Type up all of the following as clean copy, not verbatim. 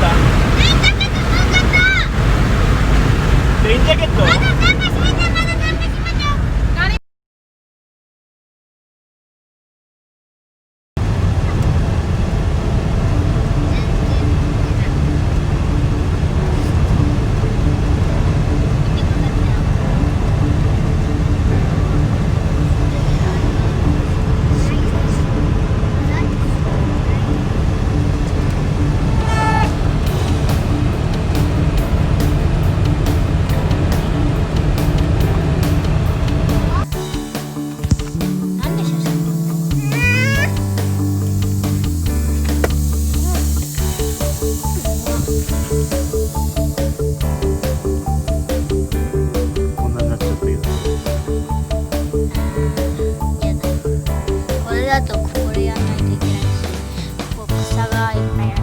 レインジャケット。だとこれやらないといけないし、ここ草がいっぱいある。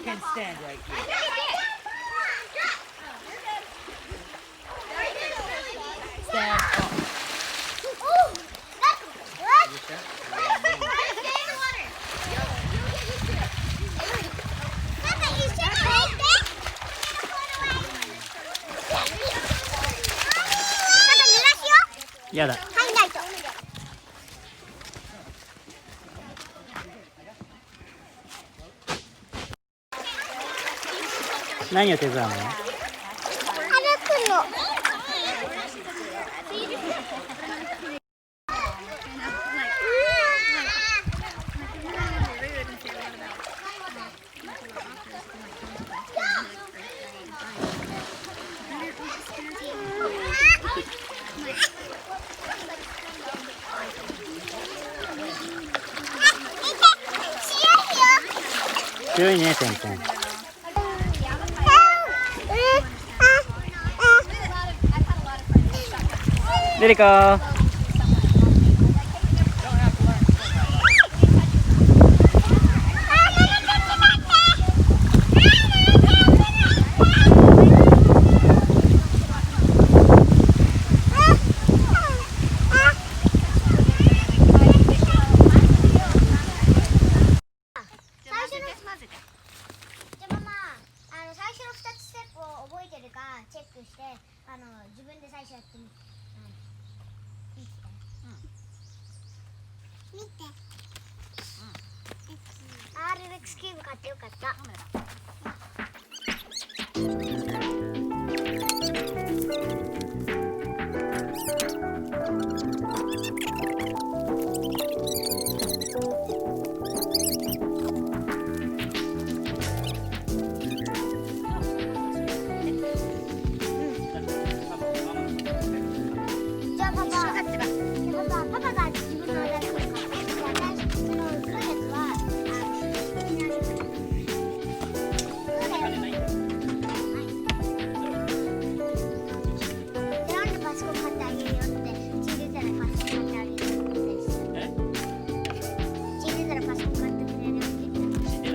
can stand right here. Stand up. Yeah, that. 何を手伝うの？歩くの。強いね、てんてん。レリカー。チェックして自分で最初やってみて、見て、RX キューブ買ってよかった。パパが自分の新しいの買ってきて、その黒いやつはなんでパソコン買ってあげるよって聞いてたらパソコン買ってあげるよって聞いてたらパソコン買ってくれるよって言ってた。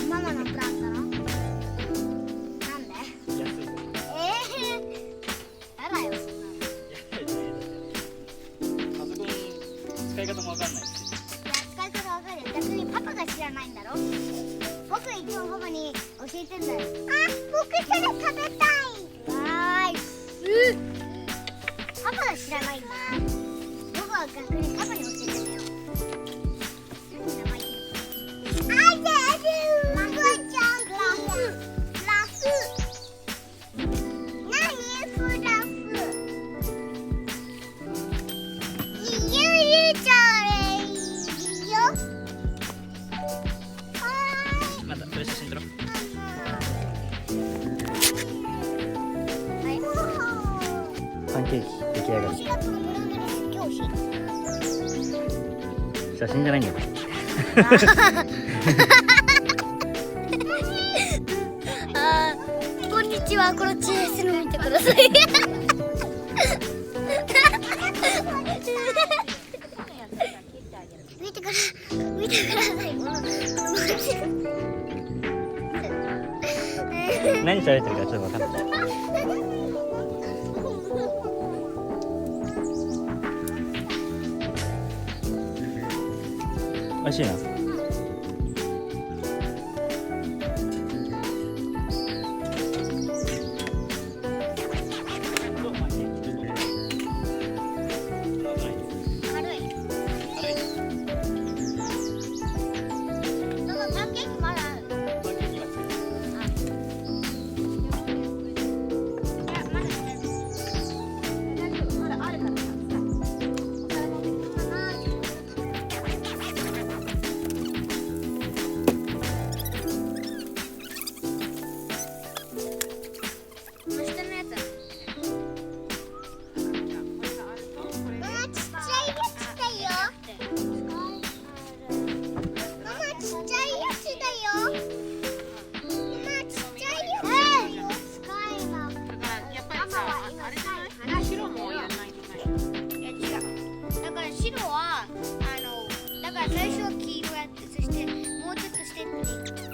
ママのプランだろ。使い方もわかんないし。いや、使い方わかるよ。逆にパパが知らないんだろ。僕いつもパパに教えてんだよ。僕それ食べたい。わーい。パパが知らないんだよ。僕は逆にパパに教えてんだよ。何名前言ってる？ラフちゃん、ラフ。何フラフ？また、それ写真撮ろう。パンケーキ出来上がり。写真じゃないんだよ。こんにちは、この小さいの見てください。見てください。何喋ってるかちょっとわかんない。美味しいな。してもうちょっとしてって